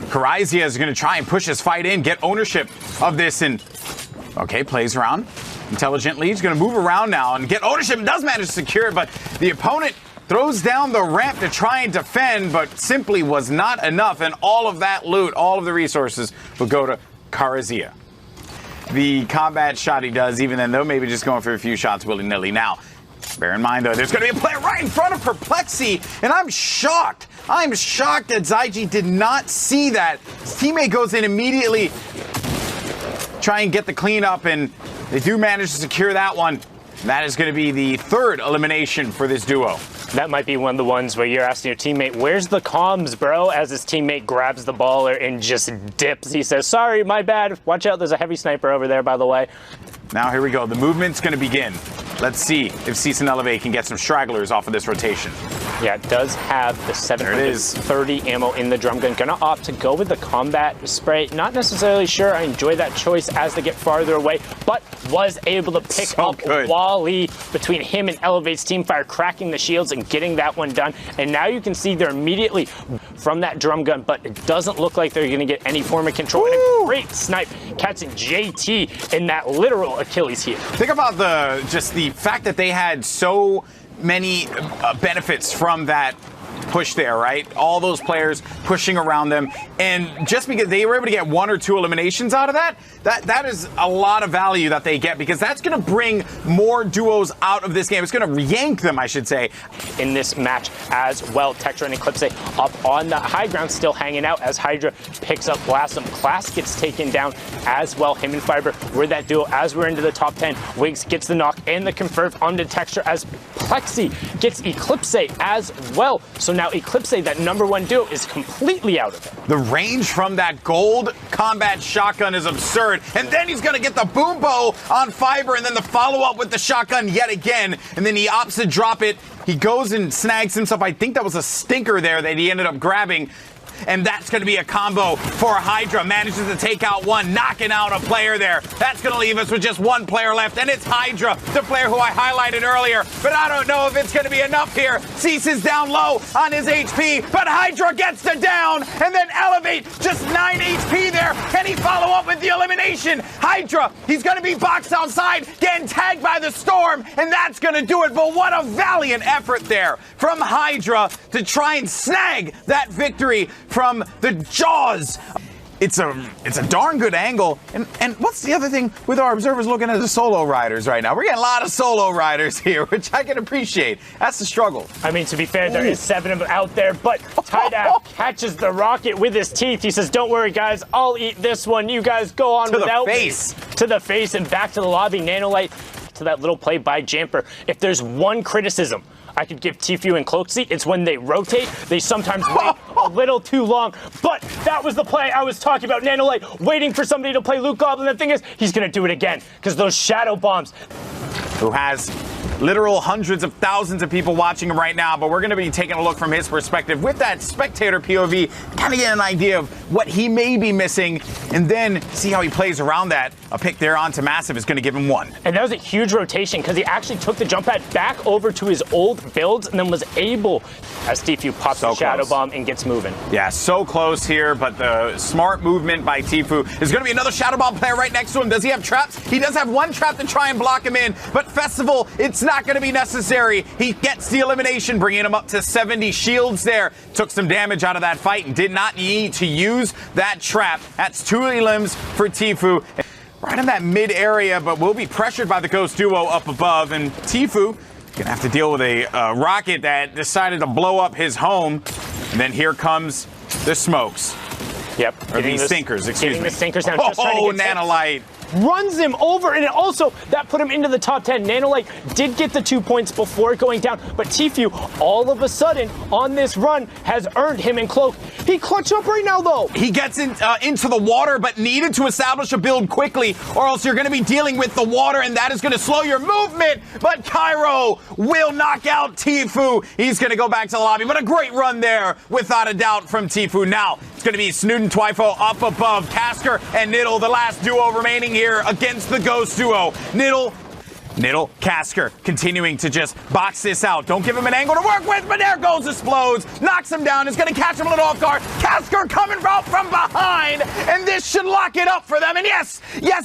Karizia is going to try and push his fight in, get ownership of this, and okay, plays around intelligently. He's going to move around now and get ownership and does manage to secure it, but the opponent throws down the ramp to try and defend, but simply was not enough, and all of that loot, all of the resources will go to Karizia. The combat shot he does, even then, though, maybe just going for a few shots willy-nilly. Now, bear in mind, though, there's going to be a player right in front of Perplexy, and I'm shocked. I'm shocked that Zygi did not see that. His teammate goes in immediately, try and get the cleanup, and they do manage to secure that one. That is going to be the third elimination for this duo. That might be one of the ones where you're asking your teammate, where's the comms, bro? As his teammate grabs the baller and just dips. He says, sorry, my bad. Watch out, there's a heavy sniper over there, by the way. Now here we go. The movement's going to begin. Let's see if Season Elevate can get some stragglers off of this rotation. Yeah, it does have the 730 ammo in the drum gun. Gonna opt to go with the combat spray. Not necessarily sure I enjoy that choice as they get farther away, but was able to pick up Wally between him and Elevate's teamfire, cracking the shields and getting that one done. And now you can see they're immediately from that drum gun, but it doesn't look like they're gonna get any form of control. And a great snipe catching JT in that literal Achilles heel. Think about the fact that they had so many benefits from that push there, right? All those players pushing around them, and just because they were able to get 1 or 2 eliminations out of that is a lot of value that they get, because that's going to bring more duos out of this game. It's going to yank them, I should say, in this match as well. Tektra and Eclipse up on the high ground, still hanging out as Hydra picks up Blossom. Class gets taken down as well. Him and Fiber were that duo as we're into the top 10. Wiggs gets the knock and the confirm onto Tektra as Plexi gets Eclipse as well. So now Eclipse, that #1 duo, is completely out of it. The range from that gold combat shotgun is absurd. And then he's going to get the boom bow on Fiber, and then the follow-up with the shotgun yet again. And then he opts to drop it. He goes and snags himself. I think that was a stinker there that he ended up grabbing. And that's going to be a combo for Hydra. Manages to take out one, knocking out a player there. That's going to leave us with just one player left, and it's Hydra, the player who I highlighted earlier. But I don't know if it's going to be enough here. Cease is down low on his HP, but Hydra gets the down, and then Elevate, just 9 HP there. Can he follow up with the elimination? Hydra, he's going to be boxed outside, getting tagged by the Storm, and that's going to do it. But what a valiant effort there from Hydra to try and snag that victory from the jaws. It's a darn good angle. And what's the other thing with our observers looking at the solo riders right now? We're getting a lot of solo riders here, which I can appreciate. That's the struggle. I mean, to be fair, there is 7 of them out there, but Tydak catches the rocket with his teeth. He says, don't worry, guys, I'll eat this one. You guys go on without me. To the face and back to the lobby. Nanolite to that little play by Jamper. If there's one criticism I could give Tfue and Cloaksy, it's when they rotate. They sometimes wait a little too long. But that was the play I was talking about. Nanolite waiting for somebody to play Luke Goblin. The thing is, he's going to do it again because those shadow bombs. Who has literal hundreds of thousands of people watching him right now, but we're going to be taking a look from his perspective with that spectator POV, kind of get an idea of what he may be missing, and then see how he plays around that. A pick there onto Massive is going to give him 1. And that was a huge rotation because he actually took the jump pad back over to his old builds and then was able, as Tfue pops the shadow bomb and gets moving. Yeah, so close here, but the smart movement by Tfue. There's going to be another shadow bomb player right next to him. Does he have traps? He does have 1 trap to try and block him in, but Festival, it's not going to be necessary. He gets the elimination, bringing him up to 70 shields there. Took some damage out of that fight and did not need to use that trap. That's 2 elims for Tfue. Right in that mid area, but will be pressured by the Ghost duo up above, and Tfue gonna have to deal with a rocket that decided to blow up his home. And then here comes the smokes. Yep. Or the stinkers, excuse me. The stinkers now. Just trying to get Nanolite. Runs him over, and also that put him into the top 10. Nanolite did get the 2 points before going down, but Tfue all of a sudden on this run has earned him and Cloak. He clutched up right now though. He gets into the water, but needed to establish a build quickly, or else you're going to be dealing with the water, and that is going to slow your movement. But Cairo will knock out Tfue. He's going to go back to the lobby, but a great run there without a doubt from Tfue. Now it's going to be Snood and Twifo up above. Casker and Niddle, the last duo remaining here against the Ghost duo. Niddle, Casker continuing to just box this out. Don't give him an angle to work with, but there goes Explodes. Knocks him down. Is going to catch him a little off guard. Casker coming out from this should lock it up for them. And yes,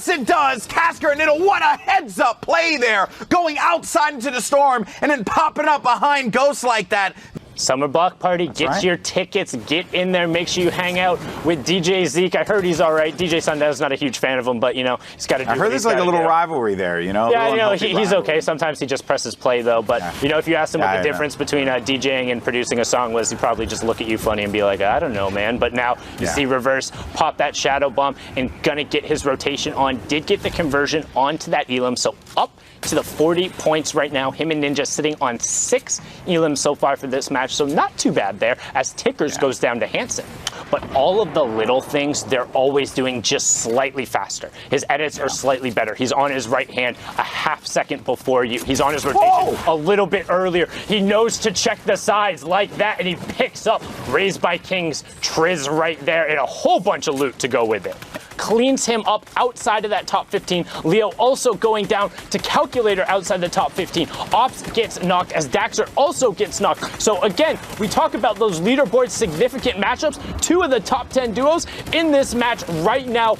it does. Tasker and Niddle, what a heads-up play there. Going outside into the storm and then popping up behind Ghost like that. Summer Block Party, get your tickets, get in there, make sure you hang out with DJ Zeke. I heard he's all right. DJ Sundow's not a huge fan of him, but, he's got to do I heard there's like a little rivalry there, Yeah, he's okay. Sometimes he just presses play, though. But, if you asked him what the difference between DJing and producing a song was, he'd probably just look at you funny and be like, I don't know, man. But now you see Reverse pop that Shadow Bomb and gonna get his rotation on. Did get the conversion onto that Elim, so up to the 40 points right now. Him and Ninja sitting on 6 Elims so far for this match, so not too bad there as Tickers goes down to Hansen. But all of the little things, they're always doing just slightly faster. His edits are slightly better. He's on his right hand a half second before you. He's on his rotation a little bit earlier. He knows to check the sides like that, and he picks up Raised by Kings, Triz right there, and a whole bunch of loot to go with it. Cleans him up outside of that top 15. Leo also going down to Calculator outside the top 15. Ops gets knocked as Daxter also gets knocked. So again, we talk about those leaderboard significant matchups. 2 of the top 10 duos in this match right now.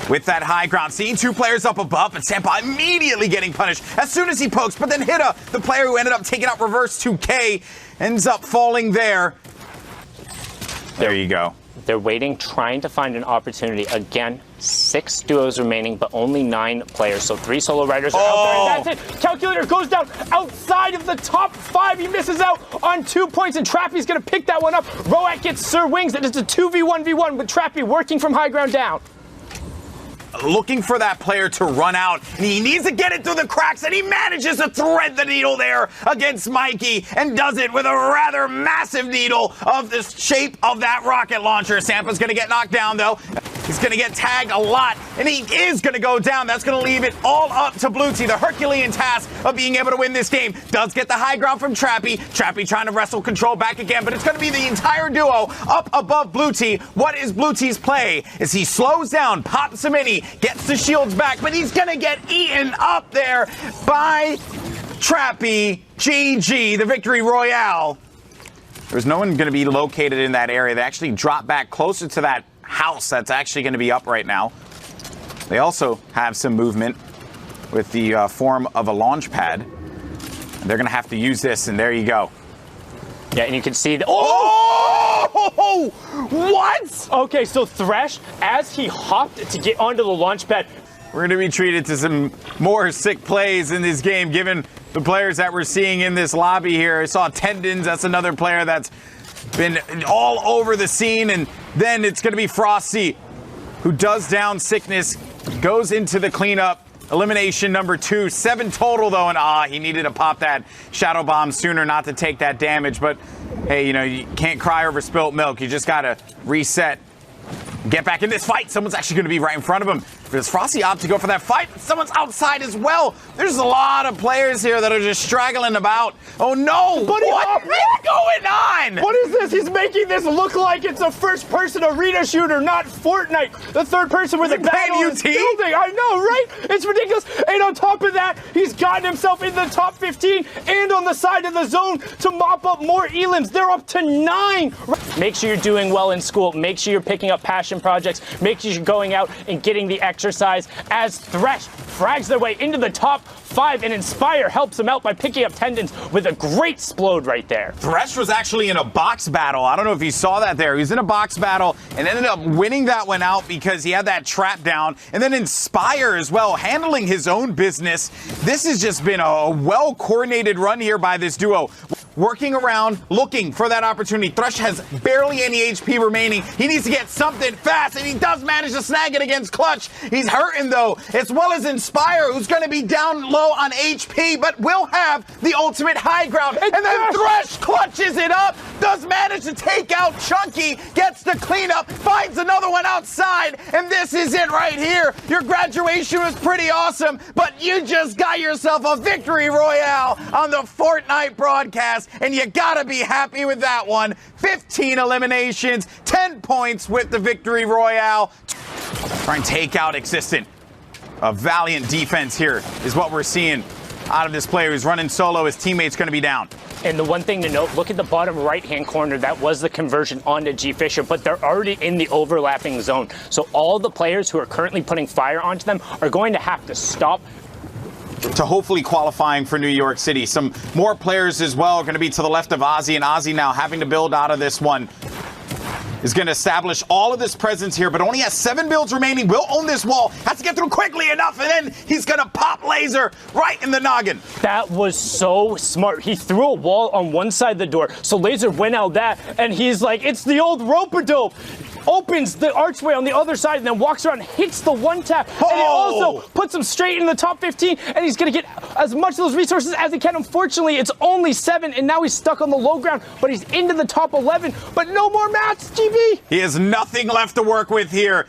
With that high ground, seeing 2 players up above, and Sampa immediately getting punished as soon as he pokes, but then Hitta, the player who ended up taking out Reverse 2K, ends up falling there. There you go. They're waiting, trying to find an opportunity. Again, 6 duos remaining, but only 9 players. So 3 solo riders are out there, and that's it. Calculator goes down outside of the top 5. He misses out on 2 points, and Trappy's going to pick that one up. Roak gets Sir Wings, and it's a 2v1v1 with Trappy working from high ground down. Looking for that player to run out, and he needs to get it through the cracks, and he manages to thread the needle there against Mikey, and does it with a rather massive needle of the shape of that rocket launcher. Sampa's gonna get knocked down, though. He's gonna get tagged a lot, and he is gonna go down. That's gonna leave it all up to Blue T, the Herculean task of being able to win this game. Does get the high ground from Trappy. Trappy trying to wrestle control back again, but it's gonna be the entire duo up above Blue T. What is Blue T's play? Is he slows down, pops a mini, gets the shields back, but he's gonna get eaten up there by Trappy. GG, the victory royale. There's no one gonna be located in that area. They actually drop back closer to that house that's actually going to be up right now. They also have some movement with the form of a launch pad. And they're going to have to use this, and there you go. Yeah, and you can see the what? Okay, so Thresh, as he hopped to get onto the launch pad, we're going to be treated to some more sick plays in this game, given the players that we're seeing in this lobby here. I saw Tendons, that's another player that's been all over the scene, and then it's going to be Frosty, who does down Sickness, goes into the cleanup. Elimination number 2, 7 total though, and he needed to pop that Shadow Bomb sooner not to take that damage, but hey, you can't cry over spilt milk. You just got to reset, get back in this fight. Someone's actually going to be right in front of him. Does Frosty opt to go for that fight? Someone's outside as well. There's a lot of players here that are just straggling about. Oh no! What is going on? What is this? He's making this look like it's a first-person arena shooter, not Fortnite. The third person where the battle is building. I know, right? It's ridiculous. And on top of that, he's gotten himself in the top 15 and on the side of the zone to mop up more Elims. They're up to 9. Make sure you're doing well in school. Make sure you're picking up passion projects. Make sure you're going out and getting the exercise as Thresh frags their way into the top 5, and Inspire helps him out by picking up Tendons with a great explode right there. Thresh was actually in a box battle. I don't know if you saw that there. He was in a box battle and ended up winning that one out because he had that trap down. And then Inspire as well, handling his own business. This has just been a well-coordinated run here by this duo. Working around, looking for that opportunity. Thresh has barely any HP remaining. He needs to get something fast, and he does manage to snag it against Clutch. He's hurting, though, as well as Inspire, who's going to be down low on HP, but will have the ultimate high ground. And then Thresh clutches it up, does manage to take out Chunky, gets the cleanup, finds another one outside, and this is it right here. Your graduation was pretty awesome, but you just got yourself a victory royale on the Fortnite broadcast. And you gotta be happy with that one. 15 eliminations, 10 points with the victory royale. Try and take out Existent. A valiant defense here is what we're seeing out of this player who's running solo. His teammate's going to be down. And the one thing to note, look at the bottom right-hand corner. That was the conversion onto G. Fisher, but they're already in the overlapping zone. So all the players who are currently putting fire onto them are going to have to stop to hopefully qualifying for New York City. Some more players as well are going to be to the left of Ozzy, and Ozzy now having to build out of this one. Is going to establish all of this presence here, but only has 7 builds remaining. Will own this wall. Has to get through quickly enough, and then he's going to pop laser right in the noggin. That was so smart. He threw a wall on one side of the door, so laser went out that, and he's like, it's the old rope-a-dope. Opens the archway on the other side and then walks around, hits the one tap, and it also puts him straight in the top 15, and he's going to get as much of those resources as he can. Unfortunately, it's only 7, and now he's stuck on the low ground, but he's into the top 11, but no more mats, GB. He has nothing left to work with here.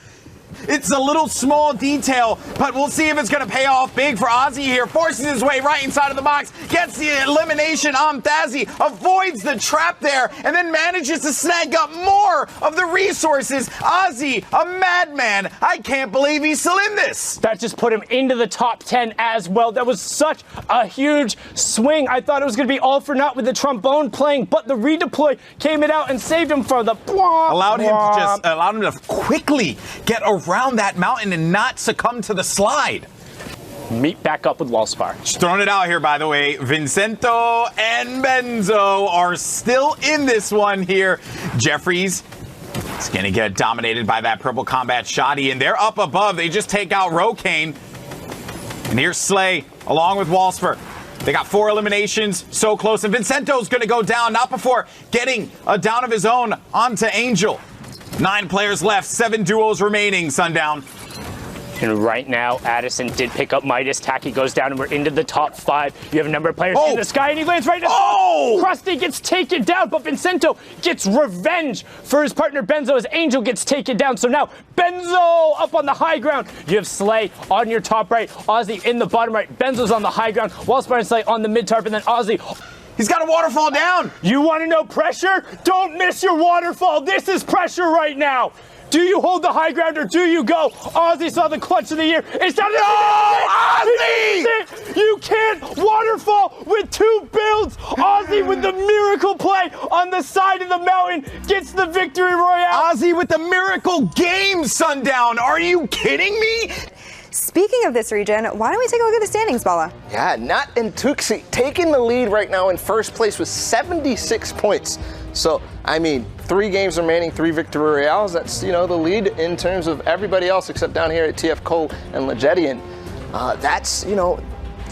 It's a little small detail, but we'll see if it's going to pay off big for Ozzy here. Forces his way right inside of the box, gets the elimination on Thazzy, avoids the trap there, and then manages to snag up more of the resources. Ozzy, a madman. I can't believe he's still in this. That just put him into the top 10 as well. That was such a huge swing. I thought it was going to be all for naught with the trombone playing, but the redeploy came it out and saved him for the allowed him to quickly get around that mountain and not succumb to the slide. Meet back up with Wallspar. Just throwing it out here, by the way. Vincento and Benzo are still in this one here. Jeffries is going to get dominated by that purple combat shoddy, and they're up above. They just take out Rokane. And here's Slay along with Wallspar. They got 4 eliminations, so close, and Vincento's going to go down, not before getting a down of his own onto Angel. 9 players left, 7 duos remaining, Sundown. And right now, Addison did pick up Midas. Tacky goes down, and we're into the top 5. You have a number of players in the sky, and he lands right in the Krusty gets taken down, but Vincento gets revenge for his partner Benzo as Angel gets taken down. So now, Benzo up on the high ground. You have Slay on your top right, Ozzy in the bottom right. Benzo's on the high ground, Wallspar and Slay on the mid-tarp, and then Ozzy. He's got a waterfall down. You want to know pressure? Don't miss your waterfall. This is pressure right now. Do you hold the high ground or do you go? Ozzy saw the clutch of the year. It's time to Ozzy! You can't waterfall with 2 builds. Ozzy with the miracle play on the side of the mountain gets the victory royale. Ozzy with the miracle game, Sundown. Are you kidding me? Speaking of this region, why don't we take a look at the standings, Bala? Yeah, Nat and Tuxi taking the lead right now in first place with 76 points. So, I mean, 3 games remaining, 3 victory royales. That's, you know, the lead in terms of everybody else except down here at TF Cole and Legedian. That's, you know,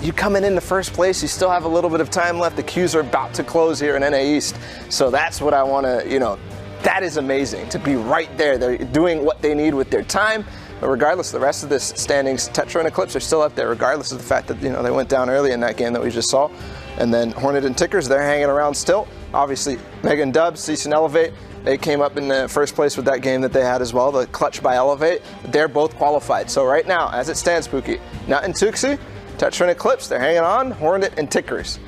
you coming into first place, you still have a little bit of time left. The queues are about to close here in NA East. So that's what I want to, you know, that is amazing to be right there. They're doing what they need with their time. But regardless, the rest of this standings, Tetra and Eclipse are still up there, regardless of the fact that, you know, they went down early in that game that we just saw. And then Hornet and Tickers, they're hanging around still. Obviously, Mega and Dubs, Cease and Elevate, they came up in the first place with that game that they had as well, the Clutch by Elevate. They're both qualified. So right now, as it stands, Pookie, Nut and Tuxi, Tetra and Eclipse, they're hanging on. Hornet and Tickers,